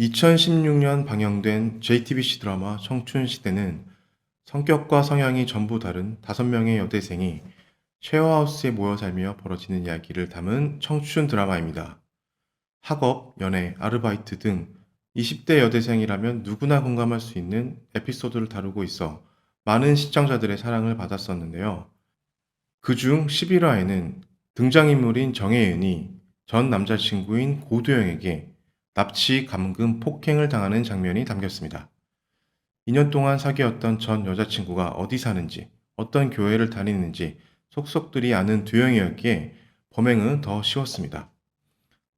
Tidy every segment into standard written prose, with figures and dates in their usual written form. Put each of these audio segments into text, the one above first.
2016년 방영된 JTBC 드라마 청춘시대는 성격과 성향이 전부 다른 5명의 여대생이 쉐어하우스에 모여 살며 벌어지는 이야기를 담은 청춘 드라마입니다. 학업, 연애, 아르바이트 등 20대 여대생이라면 누구나 공감할 수 있는 에피소드를 다루고 있어 많은 시청자들의 사랑을 받았었는데요. 그중 11화에는 등장인물인 정혜은이 전 남자친구인 고도영에게 납치, 감금, 폭행을 당하는 장면이 담겼습니다. 2년 동안 사귀었던 전 여자친구가 어디 사는지, 어떤 교회를 다니는지 속속들이 아는 두영이었기에 범행은 더 쉬웠습니다.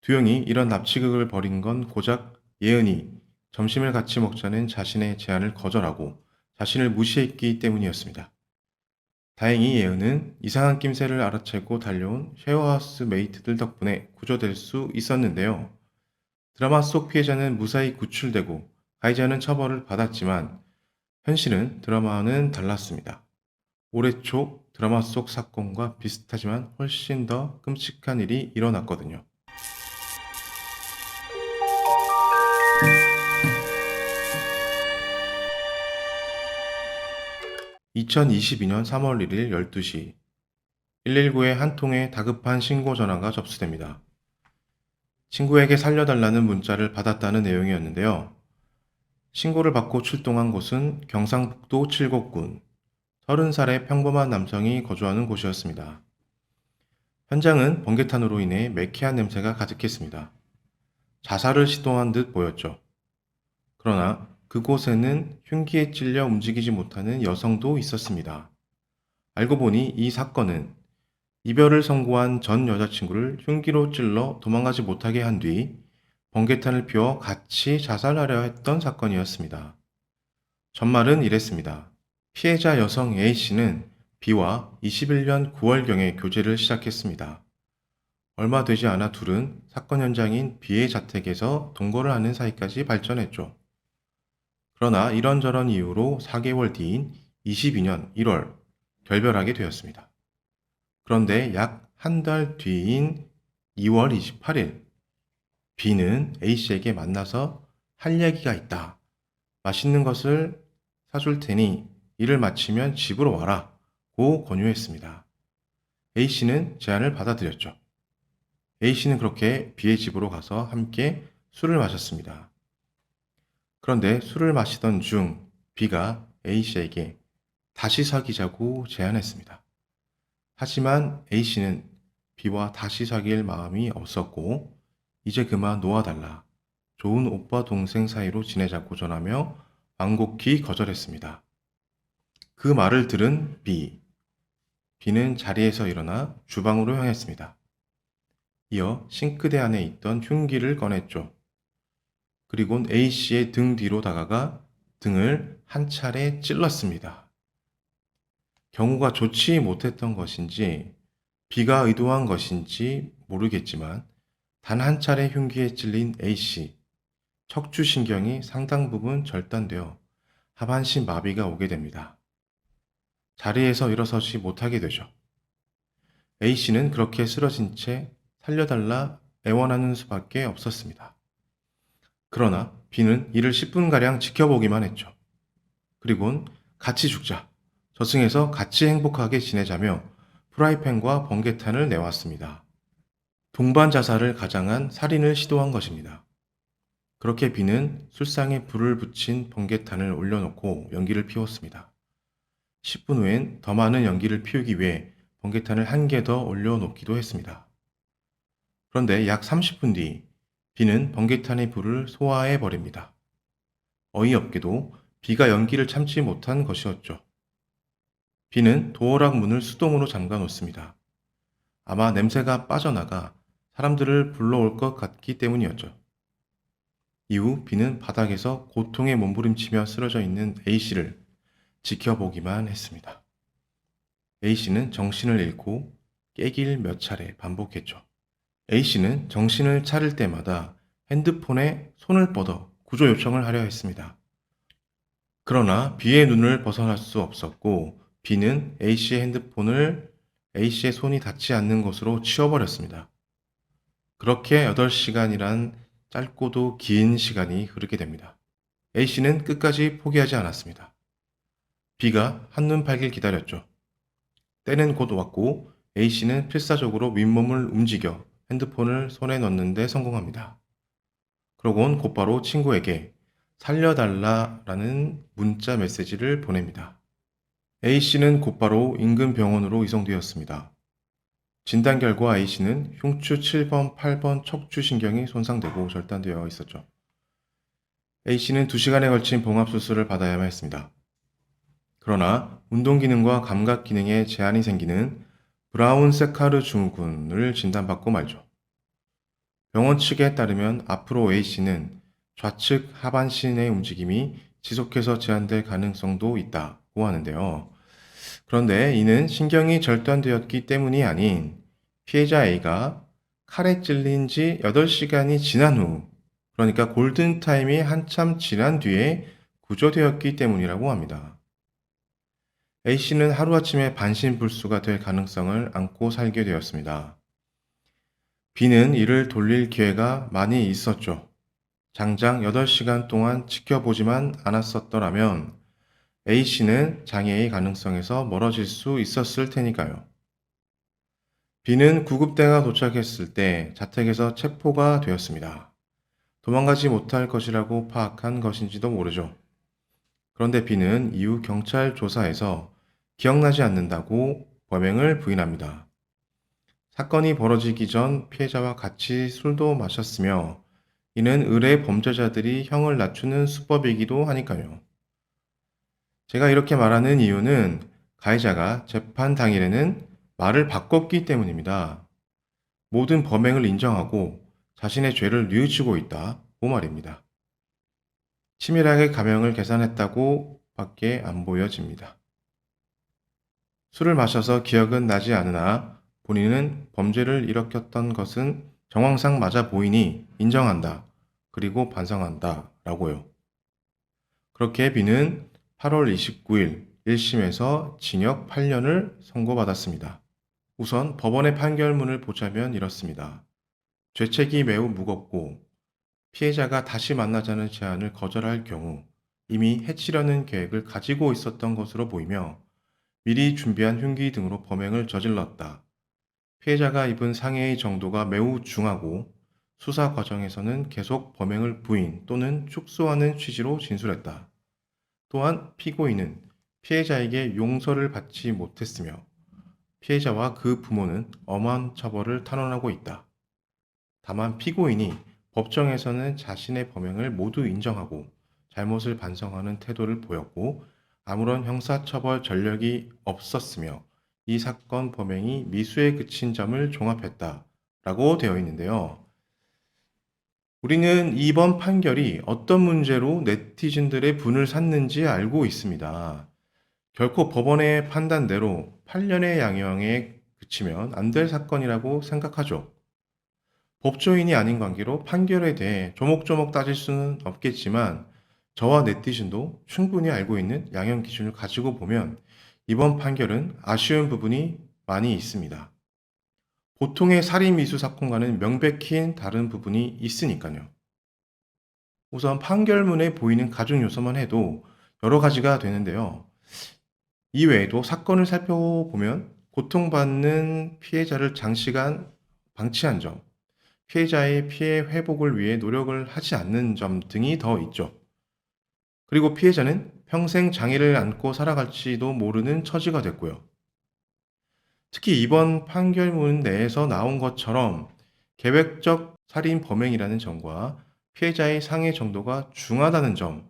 두영이 이런 납치극을 벌인 건 고작 예은이 점심을 같이 먹자는 자신의 제안을 거절하고 자신을 무시했기 때문이었습니다. 다행히 예은은 이상한 낌새를 알아채고 달려온 쉐어하우스 메이트들 덕분에 구조될 수 있었는데요. 드라마 속 피해자는 무사히 구출되고 가해자는 처벌을 받았지만 현실은 드라마와는 달랐습니다. 올해 초 드라마 속 사건과 비슷하지만 훨씬 더 끔찍한 일이 일어났거든요. 2022년 3월 1일 12시 119에 한 통의 다급한 신고 전화가 접수됩니다. 친구에게 살려달라는 문자를 받았다는 내용이었는데요. 신고를 받고 출동한 곳은 경상북도 칠곡군 30살의 평범한 남성이 거주하는 곳이었습니다. 현장은 번개탄으로 인해 매캐한 냄새가 가득했습니다. 자살을 시도한 듯 보였죠. 그러나 그곳에는 흉기에 찔려 움직이지 못하는 여성도 있었습니다. 알고 보니 이 사건은 이별을 선고한 전 여자친구를 흉기로 찔러 도망가지 못하게 한 뒤 번개탄을 피워 같이 자살하려 했던 사건이었습니다. 전말은 이랬습니다. 피해자 여성 A씨는 B와 21년 9월경에 교제를 시작했습니다. 얼마 되지 않아 둘은 사건 현장인 B의 자택에서 동거를 하는 사이까지 발전했죠. 그러나 이런저런 이유로 4개월 뒤인 22년 1월 결별하게 되었습니다. 그런데 약 한 달 뒤인 2월 28일 B는 A씨에게 만나서 할 얘기가 있다. 맛있는 것을 사줄 테니 일을 마치면 집으로 와라 고 권유했습니다. A씨는 제안을 받아들였죠. A씨는 그렇게 B의 집으로 가서 함께 술을 마셨습니다. 그런데 술을 마시던 중 B가 A씨에게 다시 사귀자고 제안했습니다. 하지만 A씨는 B와 다시 사귈 마음이 없었고 이제 그만 놓아달라. 좋은 오빠 동생 사이로 지내자고 전하며 완곡히 거절했습니다. 그 말을 들은 B. B는 자리에서 일어나 주방으로 향했습니다. 이어 싱크대 안에 있던 흉기를 꺼냈죠. 그리곤 A씨의 등 뒤로 다가가 등을 한 차례 찔렀습니다. 경우가 좋지 못했던 것인지 B가 의도한 것인지 모르겠지만 단 한 차례 흉기에 찔린 A씨, 척추신경이 상당 부분 절단되어 하반신 마비가 오게 됩니다. 자리에서 일어서지 못하게 되죠. A씨는 그렇게 쓰러진 채 살려달라 애원하는 수밖에 없었습니다. 그러나 B는 이를 10분가량 지켜보기만 했죠. 그리곤 같이 죽자, 저승에서 같이 행복하게 지내자며 프라이팬과 번개탄을 내왔습니다. 동반 자살을 가장한 살인을 시도한 것입니다. 그렇게 B는 술상에 불을 붙인 번개탄을 올려놓고 연기를 피웠습니다. 10분 후엔 더 많은 연기를 피우기 위해 번개탄을 한 개 더 올려놓기도 했습니다. 그런데 약 30분 뒤 B는 번개탄의 불을 소화해 버립니다. 어이없게도 B가 연기를 참지 못한 것이었죠. B는 도어락 문을 수동으로 잠가 놓습니다. 아마 냄새가 빠져나가 사람들을 불러올 것 같기 때문이었죠. 이후 B는 바닥에서 고통에 몸부림치며 쓰러져 있는 A씨를 지켜보기만 했습니다. A씨는 정신을 잃고 깨길 몇 차례 반복했죠. A씨는 정신을 차릴 때마다 핸드폰에 손을 뻗어 구조 요청을 하려 했습니다. 그러나 B의 눈을 벗어날 수 없었고 B는 A씨의 핸드폰을 A씨의 손이 닿지 않는 곳으로 치워버렸습니다. 그렇게 8시간이란 짧고도 긴 시간이 흐르게 됩니다. A씨는 끝까지 포기하지 않았습니다. B가 한눈 팔길 기다렸죠. 때는 곧 왔고 A씨는 필사적으로 윗몸을 움직여 핸드폰을 손에 넣는데 성공합니다. 그러곤 곧바로 친구에게 살려달라라는 문자 메시지를 보냅니다. A씨는 곧바로 인근 병원으로 이송되었습니다. 진단 결과 A씨는 흉추 7번, 8번 척추신경이 손상되고 절단되어 있었죠. A씨는 2시간에 걸친 봉합수술을 받아야만 했습니다. 그러나 운동기능과 감각기능에 제한이 생기는 브라운 세카르 증후군을 진단받고 말죠. 병원 측에 따르면 앞으로 A씨는 좌측 하반신의 움직임이 지속해서 제한될 가능성도 있다고 하는데요. 그런데 이는 신경이 절단되었기 때문이 아닌 피해자 A가 칼에 찔린 지 8시간이 지난 후, 그러니까 골든타임이 한참 지난 뒤에 구조되었기 때문이라고 합니다. A씨는 하루아침에 반신불수가 될 가능성을 안고 살게 되었습니다. B는 이를 돌릴 기회가 많이 있었죠. 장장 8시간 동안 지켜보지만 않았었더라면 A씨는 장애의 가능성에서 멀어질 수 있었을 테니까요. B는 구급대가 도착했을 때 자택에서 체포가 되었습니다. 도망가지 못할 것이라고 파악한 것인지도 모르죠. 그런데 B는 이후 경찰 조사에서 기억나지 않는다고 범행을 부인합니다. 사건이 벌어지기 전 피해자와 같이 술도 마셨으며 이는 의뢰 범죄자들이 형을 낮추는 수법이기도 하니까요. 제가 이렇게 말하는 이유는 가해자가 재판 당일에는 말을 바꿨기 때문입니다. 모든 범행을 인정하고 자신의 죄를 뉘우치고 있다고 말입니다. 치밀하게 가명을 계산했다고 밖에 안 보여집니다. 술을 마셔서 기억은 나지 않으나 본인은 범죄를 일으켰던 것은 정황상 맞아 보이니 인정한다. 그리고 반성한다. 라고요. 그렇게 B는 8월 29일 1심에서 징역 8년을 선고받았습니다. 우선 법원의 판결문을 보자면 이렇습니다. 죄책이 매우 무겁고 피해자가 다시 만나자는 제안을 거절할 경우 이미 해치려는 계획을 가지고 있었던 것으로 보이며 미리 준비한 흉기 등으로 범행을 저질렀다. 피해자가 입은 상해의 정도가 매우 중하고 수사 과정에서는 계속 범행을 부인 또는 축소하는 취지로 진술했다. 또한 피고인은 피해자에게 용서를 받지 못했으며 피해자와 그 부모는 엄한 처벌을 탄원하고 있다. 다만 피고인이 법정에서는 자신의 범행을 모두 인정하고 잘못을 반성하는 태도를 보였고 아무런 형사처벌 전력이 없었으며 이 사건 범행이 미수에 그친 점을 종합했다라고 되어 있는데요. 우리는 이번 판결이 어떤 문제로 네티즌들의 분을 샀는지 알고 있습니다. 결코 법원의 판단대로 8년의 양형에 그치면 안 될 사건이라고 생각하죠. 법조인이 아닌 관계로 판결에 대해 조목조목 따질 수는 없겠지만 저와 네티즌도 충분히 알고 있는 양형 기준을 가지고 보면 이번 판결은 아쉬운 부분이 많이 있습니다. 보통의 살인 미수 사건과는 명백히 다른 부분이 있으니까요. 우선 판결문에 보이는 가중 요소만 해도 여러 가지가 되는데요. 이외에도 사건을 살펴보면 고통받는 피해자를 장시간 방치한 점, 피해자의 피해 회복을 위해 노력을 하지 않는 점 등이 더 있죠. 그리고 피해자는 평생 장애를 안고 살아갈지도 모르는 처지가 됐고요. 특히 이번 판결문 내에서 나온 것처럼 계획적 살인 범행이라는 점과 피해자의 상해 정도가 중하다는 점,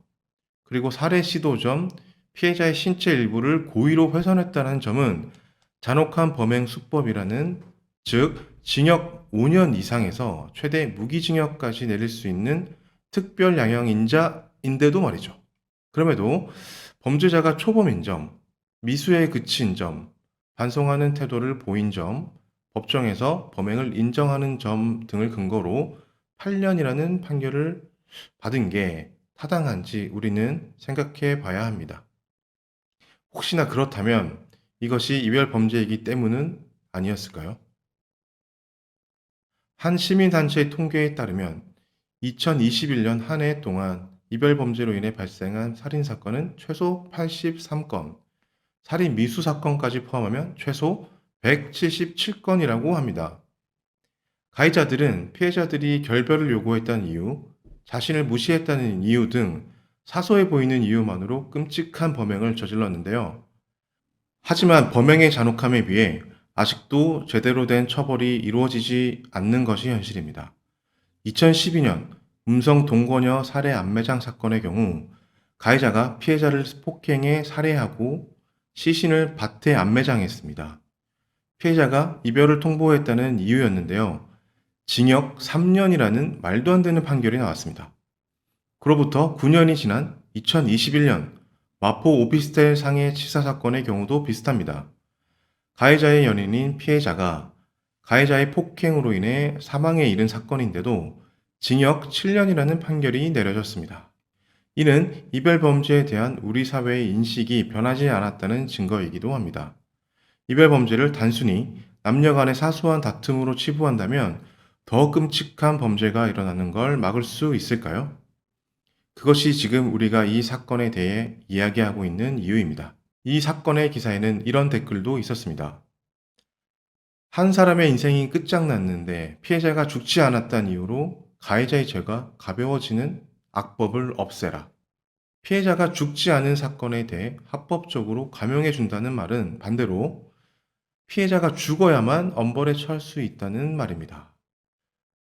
그리고 살해 시도 점, 피해자의 신체 일부를 고의로 훼손했다는 점은 잔혹한 범행 수법이라는, 즉 징역 5년 이상에서 최대 무기징역까지 내릴 수 있는 특별 양형 인자인데도 말이죠. 그럼에도 범죄자가 초범인 점, 미수에 그친 점, 반성하는 태도를 보인 점, 법정에서 범행을 인정하는 점 등을 근거로 8년이라는 판결을 받은 게 타당한지 우리는 생각해 봐야 합니다. 혹시나 그렇다면 이것이 이별 범죄이기 때문은 아니었을까요? 한 시민단체의 통계에 따르면 2021년 한 해 동안 이별 범죄로 인해 발생한 살인 사건은 최소 83건, 살인 미수 사건까지 포함하면 최소 177건이라고 합니다. 가해자들은 피해자들이 결별을 요구했다는 이유, 자신을 무시했다는 이유 등 사소해 보이는 이유만으로 끔찍한 범행을 저질렀는데요. 하지만 범행의 잔혹함에 비해 아직도 제대로 된 처벌이 이루어지지 않는 것이 현실입니다. 2012년 음성 동거녀 살해 암매장 사건의 경우 가해자가 피해자를 폭행해 살해하고 시신을 밭에 암매장했습니다. 피해자가 이별을 통보했다는 이유였는데요. 징역 3년이라는 말도 안 되는 판결이 나왔습니다. 그로부터 9년이 지난 2021년 마포 오피스텔 상해 치사 사건의 경우도 비슷합니다. 가해자의 연인인 피해자가 가해자의 폭행으로 인해 사망에 이른 사건인데도 징역 7년이라는 판결이 내려졌습니다. 이는 이별 범죄에 대한 우리 사회의 인식이 변하지 않았다는 증거이기도 합니다. 이별 범죄를 단순히 남녀 간의 사소한 다툼으로 치부한다면 더 끔찍한 범죄가 일어나는 걸 막을 수 있을까요? 그것이 지금 우리가 이 사건에 대해 이야기하고 있는 이유입니다. 이 사건의 기사에는 이런 댓글도 있었습니다. 한 사람의 인생이 끝장났는데 피해자가 죽지 않았다는 이유로 가해자의 죄가 가벼워지는 악법을 없애라. 피해자가 죽지 않은 사건에 대해 합법적으로 감형해준다는 말은 반대로 피해자가 죽어야만 엄벌에 처할 수 있다는 말입니다.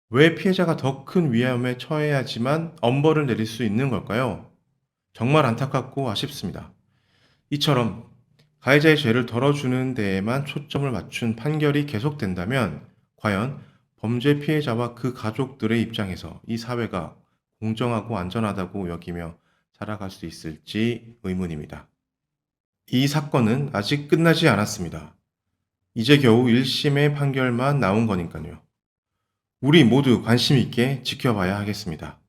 왜 피해자가 더 큰 위험에 처해야지만 엄벌을 내릴 수 있는 걸까요? 정말 안타깝고 아쉽습니다. 이처럼 가해자의 죄를 덜어주는 데에만 초점을 맞춘 판결이 계속된다면 과연 범죄 피해자와 그 가족들의 입장에서 이 사회가 공정하고 안전하다고 여기며 살아갈 수 있을지 의문입니다. 이 사건은 아직 끝나지 않았습니다. 이제 겨우 1심의 판결만 나온 거니까요. 우리 모두 관심 있게 지켜봐야 하겠습니다.